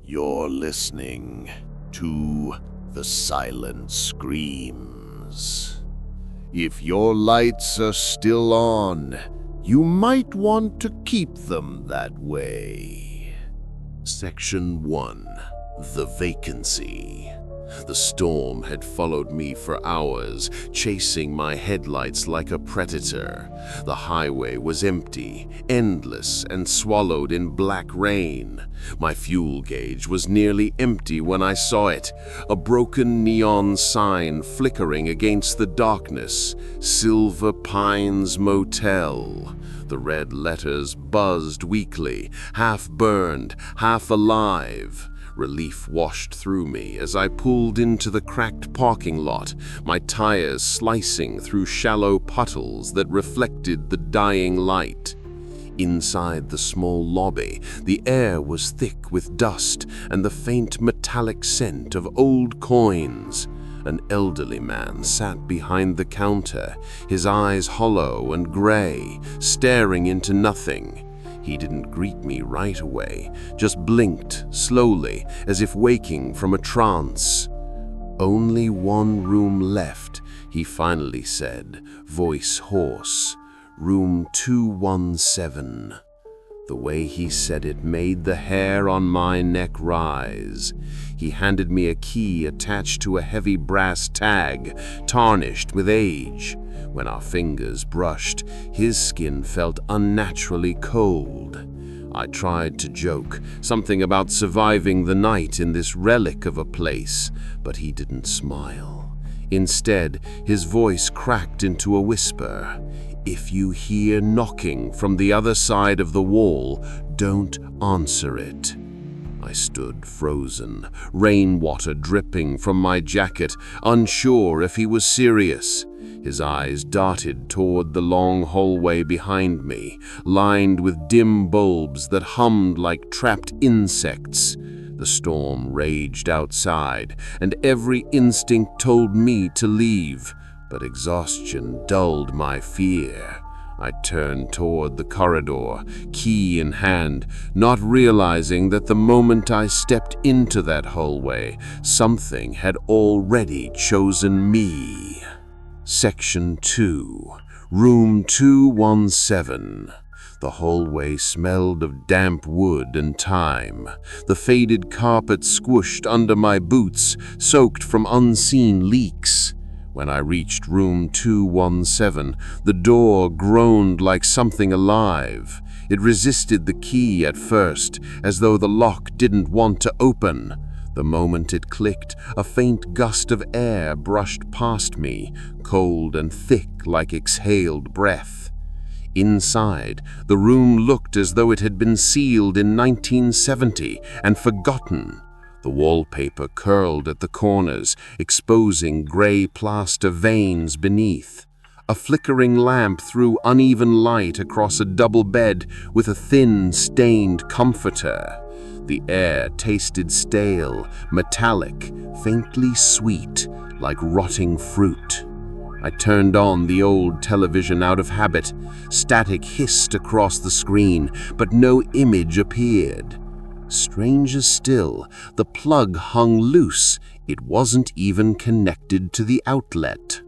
You're listening to The Silent Screams. If your lights are still on, you might want to keep them that way. Section 1. The Vacancy. The storm had followed me for hours, chasing my headlights like a predator. The highway was empty, endless, and swallowed in black rain. My fuel gauge was nearly empty when I saw it, a broken neon sign flickering against the darkness. Silver Pines Motel. The red letters buzzed weakly, half burned, half alive. Relief washed through me as I pulled into the cracked parking lot, my tires slicing through shallow puddles that reflected the dying light. Inside the small lobby, the air was thick with dust and the faint metallic scent of old coins. An elderly man sat behind the counter, his eyes hollow and gray, staring into nothing. He didn't greet me right away, just blinked slowly, as if waking from a trance. "Only one room left," he finally said, voice hoarse. "Room 217. The way he said it made the hair on my neck rise. He handed me a key attached to a heavy brass tag, tarnished with age. When our fingers brushed, his skin felt unnaturally cold. I tried to joke, something about surviving the night in this relic of a place, but he didn't smile. Instead, his voice cracked into a whisper. "If you hear knocking from the other side of the wall, don't answer it." I stood frozen, rainwater dripping from my jacket, unsure if he was serious. His eyes darted toward the long hallway behind me, lined with dim bulbs that hummed like trapped insects. The storm raged outside, and every instinct told me to leave, but exhaustion dulled my fear. I turned toward the corridor, key in hand, not realizing that the moment I stepped into that hallway, something had already chosen me. Section 2. Room 217. The hallway smelled of damp wood and thyme. The faded carpet squished under my boots, soaked from unseen leaks. When I reached room 217, the door groaned like something alive. It resisted the key at first, as though the lock didn't want to open. The moment it clicked, a faint gust of air brushed past me, cold and thick like exhaled breath. Inside, the room looked as though it had been sealed in 1970 and forgotten. The wallpaper curled at the corners, exposing gray plaster veins beneath. A flickering lamp threw uneven light across a double bed with a thin, stained comforter. The air tasted stale, metallic, faintly sweet, like rotting fruit. I turned on the old television out of habit. Static hissed across the screen, but no image appeared. Stranger still, the plug hung loose. It wasn't even connected to the outlet.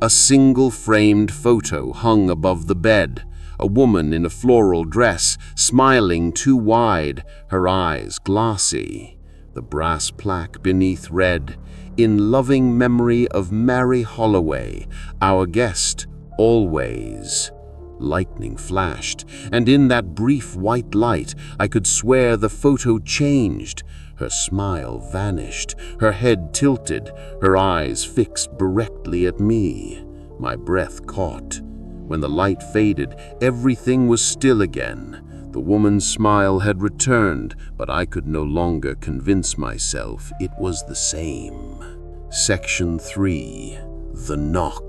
A single framed photo hung above the bed. A woman in a floral dress, smiling too wide, her eyes glassy. The brass plaque beneath read, "In loving memory of Mary Holloway, our guest, always." Lightning flashed, and in that brief white light, I could swear the photo changed. Her smile vanished, her head tilted, her eyes fixed directly at me. My breath caught. When the light faded, everything was still again. The woman's smile had returned, but I could no longer convince myself it was the same. Section 3. The Knock.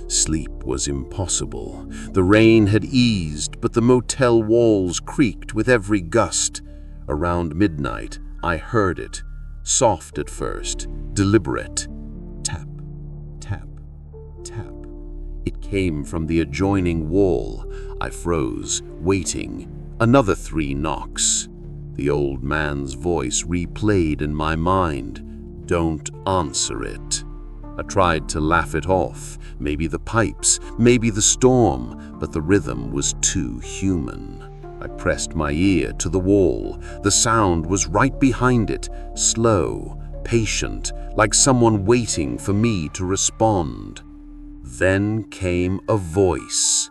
Sleep was impossible. The rain had eased, but the motel walls creaked with every gust. Around midnight, I heard it, soft at first, deliberate. Tap, tap, tap. It came from the adjoining wall. I froze, waiting. Another 3 knocks. The old man's voice replayed in my mind. "Don't answer it." I tried to laugh it off, maybe the pipes, maybe the storm, but the rhythm was too human. I pressed my ear to the wall. The sound was right behind it, slow, patient, like someone waiting for me to respond. Then came a voice.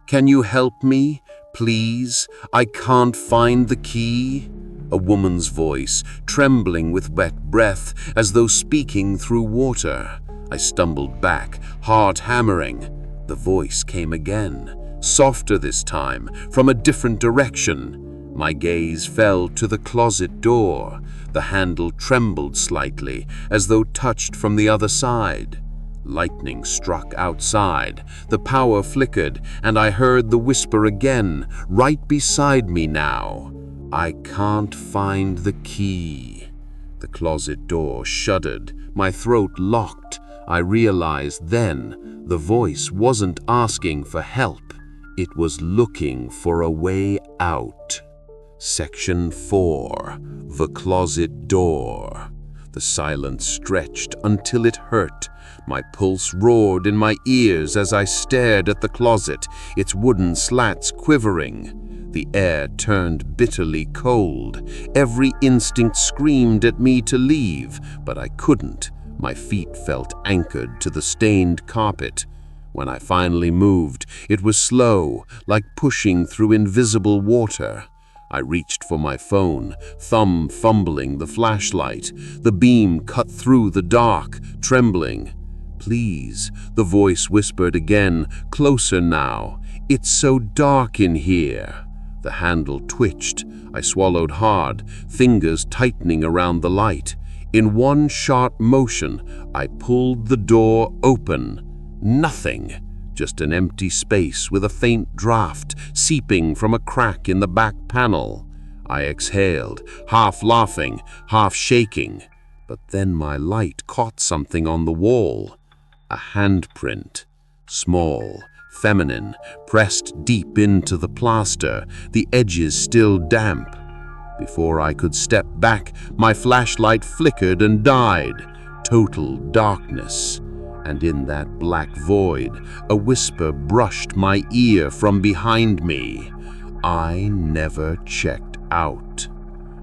"Can you help me, please? I can't find the key." A woman's voice, trembling with wet breath, as though speaking through water. I stumbled back, heart hammering. The voice came again, softer this time, from a different direction. My gaze fell to the closet door. The handle trembled slightly, as though touched from the other side. Lightning struck outside, the power flickered, and I heard the whisper again, right beside me now. "I can't find the key." The closet door shuddered, my throat locked. I realized then the voice wasn't asking for help. It was looking for a way out. Section 4. The Closet Door. The silence stretched until it hurt. My pulse roared in my ears as I stared at the closet, its wooden slats quivering. The air turned bitterly cold. Every instinct screamed at me to leave, but I couldn't. My feet felt anchored to the stained carpet. When I finally moved, it was slow, like pushing through invisible water. I reached for my phone, thumb fumbling the flashlight. The beam cut through the dark, trembling. "Please," the voice whispered again, closer now. "It's so dark in here." The handle twitched. I swallowed hard, fingers tightening around the light. In one sharp motion, I pulled the door open. Nothing. Just an empty space with a faint draft seeping from a crack in the back panel. I exhaled, half laughing, half shaking. But then my light caught something on the wall. A handprint. Small, feminine, pressed deep into the plaster, the edges still damp. Before I could step back, my flashlight flickered and died. Total darkness. And in that black void, a whisper brushed my ear from behind me. I never checked out.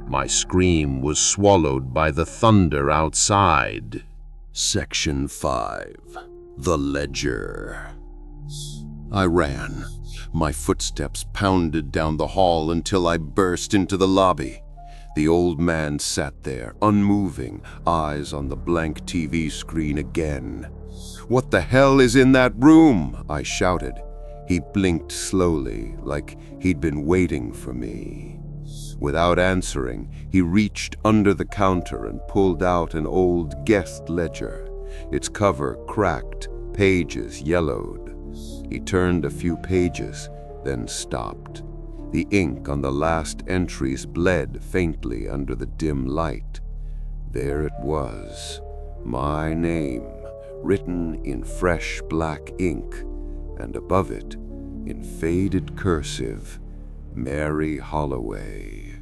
My scream was swallowed by the thunder outside. Section 5. The Ledger. I ran. My footsteps pounded down the hall until I burst into the lobby. The old man sat there, unmoving, eyes on the blank TV screen again. "What the hell is in that room?" I shouted. He blinked slowly, like he'd been waiting for me. Without answering, he reached under the counter and pulled out an old guest ledger. Its cover cracked, pages yellowed. He turned a few pages, then stopped. The ink on the last entries bled faintly under the dim light. There it was, my name, written in fresh black ink, and above it, in faded cursive, Mary Holloway.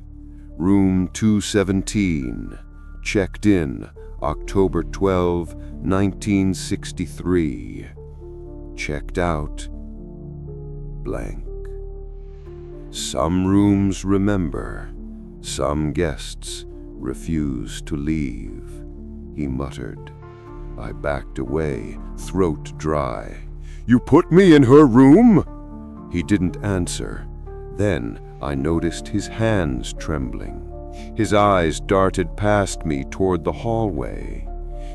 Room 217, checked in October 12, 1963. Checked out, blank. Some rooms remember, some guests refuse to leave, he muttered. I backed away, throat dry. "You put me in her room?" He didn't answer. Then I noticed his hands trembling. His eyes darted past me toward the hallway.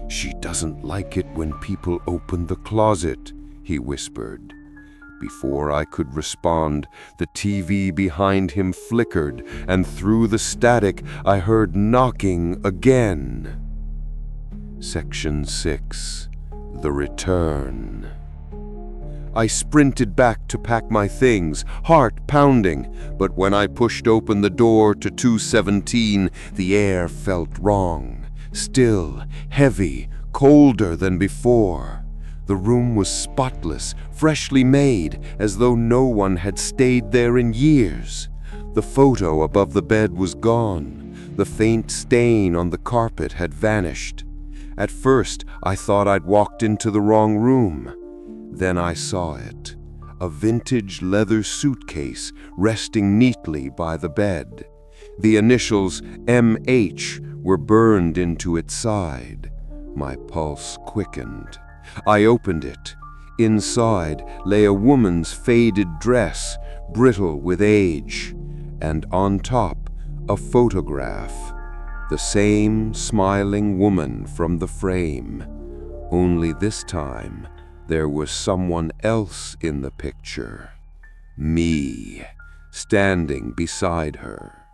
"She doesn't like it when people open the closet," he whispered. Before I could respond, the TV behind him flickered, and through the static I heard knocking again. Section 6. The Return. I sprinted back to pack my things, heart pounding, but when I pushed open the door to 217, the air felt wrong, still, heavy, colder than before. The room was spotless, freshly made, as though no one had stayed there in years. The photo above the bed was gone. The faint stain on the carpet had vanished. At first, I thought I'd walked into the wrong room. Then I saw it. A vintage leather suitcase resting neatly by the bed. The initials MH were burned into its side. My pulse quickened. I opened it. Inside lay a woman's faded dress, brittle with age, and on top, a photograph. The same smiling woman from the frame. Only this time, there was someone else in the picture. Me, standing beside her.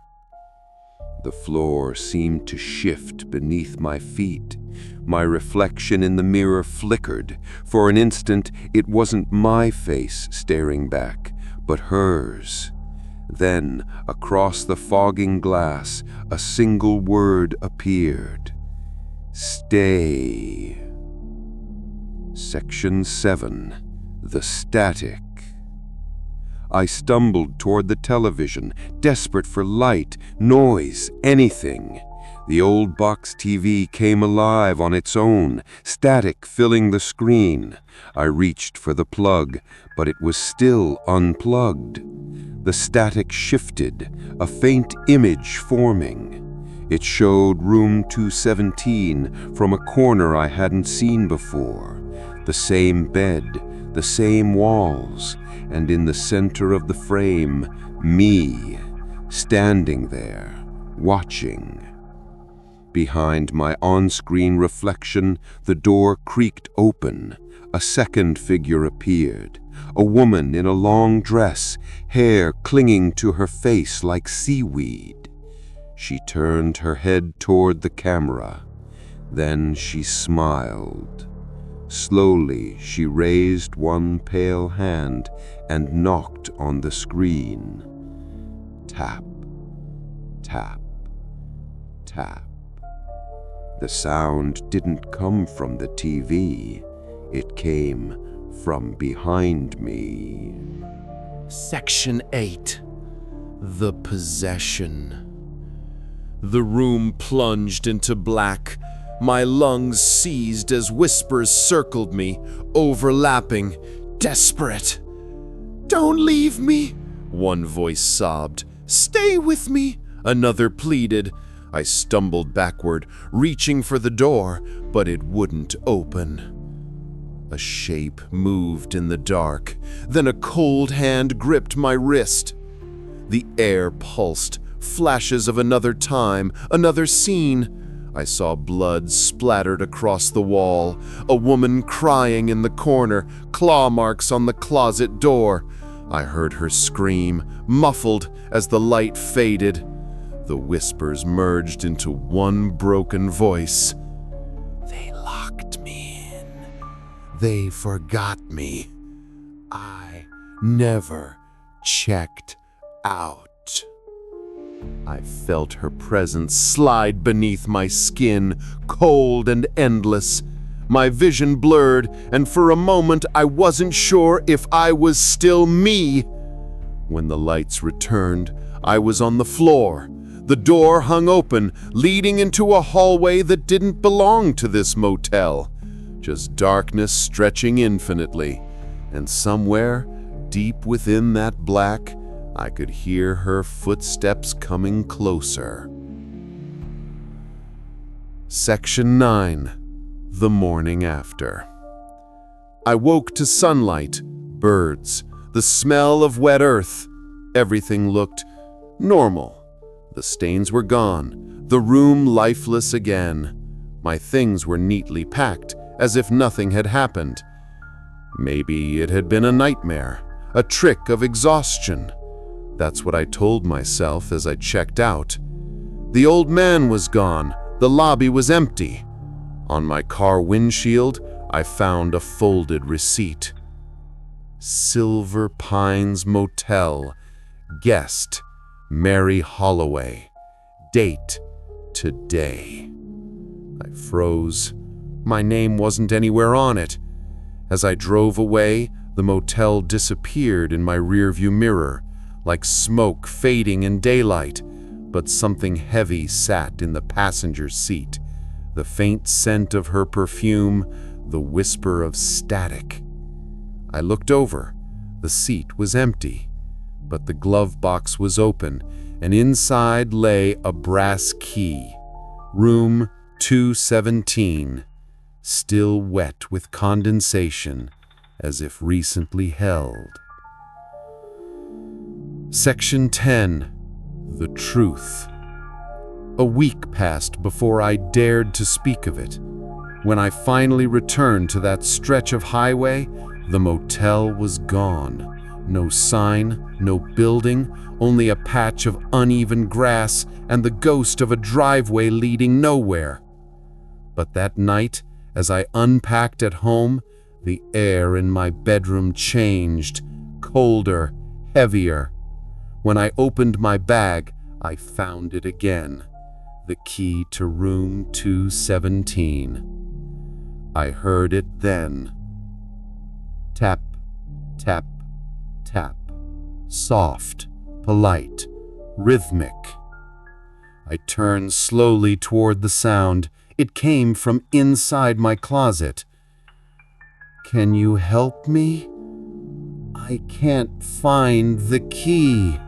The floor seemed to shift beneath my feet. My reflection in the mirror flickered. For an instant, it wasn't my face staring back, but hers. Then, across the fogging glass, a single word appeared. Stay. Section 7. The Static. I stumbled toward the television, desperate for light, noise, anything. The old box TV came alive on its own, static filling the screen. I reached for the plug, but it was still unplugged. The static shifted, a faint image forming. It showed room 217 from a corner I hadn't seen before. The same bed, the same walls, and in the center of the frame, me, standing there, watching. Behind my on-screen reflection, the door creaked open. A second figure appeared. A woman in a long dress, hair clinging to her face like seaweed. She turned her head toward the camera. Then she smiled. Slowly, she raised one pale hand and knocked on the screen. Tap, tap, tap. The sound didn't come from the TV. It came from behind me. Section 8. The Possession. The room plunged into black. My lungs seized as whispers circled me, overlapping, desperate. "Don't leave me," one voice sobbed. "Stay with me," another pleaded. I stumbled backward, reaching for the door, but it wouldn't open. A shape moved in the dark, then a cold hand gripped my wrist. The air pulsed, flashes of another time, another scene. I saw blood splattered across the wall, a woman crying in the corner, claw marks on the closet door. I heard her scream, muffled as the light faded. The whispers merged into one broken voice. "They locked me in. They forgot me. I never checked out." I felt her presence slide beneath my skin, cold and endless. My vision blurred, and for a moment I wasn't sure if I was still me. When the lights returned, I was on the floor. The door hung open, leading into a hallway that didn't belong to this motel. Just darkness stretching infinitely. And somewhere, deep within that black, I could hear her footsteps coming closer. Section 9. The Morning After. I woke to sunlight, birds, the smell of wet earth. Everything looked normal. The stains were gone, the room lifeless again. My things were neatly packed, as if nothing had happened. Maybe it had been a nightmare, a trick of exhaustion. That's what I told myself as I checked out. The old man was gone, the lobby was empty. On my car windshield, I found a folded receipt. Silver Pines Motel, guest, Mary Holloway. Date, today. I froze. My name wasn't anywhere on it. As I drove away, the motel disappeared in my rearview mirror, like smoke fading in daylight, but something heavy sat in the passenger seat. The faint scent of her perfume, the whisper of static. I looked over. The seat was empty, but the glove box was open, and inside lay a brass key. Room 217, still wet with condensation, as if recently held. Section 10. The Truth. A week passed before I dared to speak of it. When I finally returned to that stretch of highway, the motel was gone. No sign, no building, only a patch of uneven grass and the ghost of a driveway leading nowhere. But that night, as I unpacked at home, the air in my bedroom changed, colder, heavier. When I opened my bag, I found it again, the key to room 217. I heard it then. Tap, tap, tap. Soft, polite, rhythmic. I turned slowly toward the sound. It came from inside my closet. "Can you help me? I can't find the key."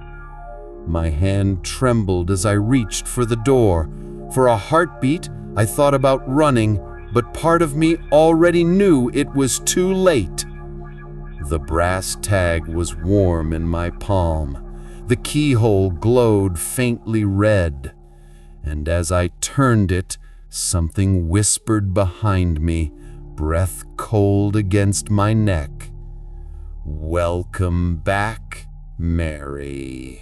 My hand trembled as I reached for the door. For a heartbeat, I thought about running, but part of me already knew it was too late. The brass tag was warm in my palm. The keyhole glowed faintly red. And as I turned it, something whispered behind me, breath cold against my neck. "Welcome back, Mary."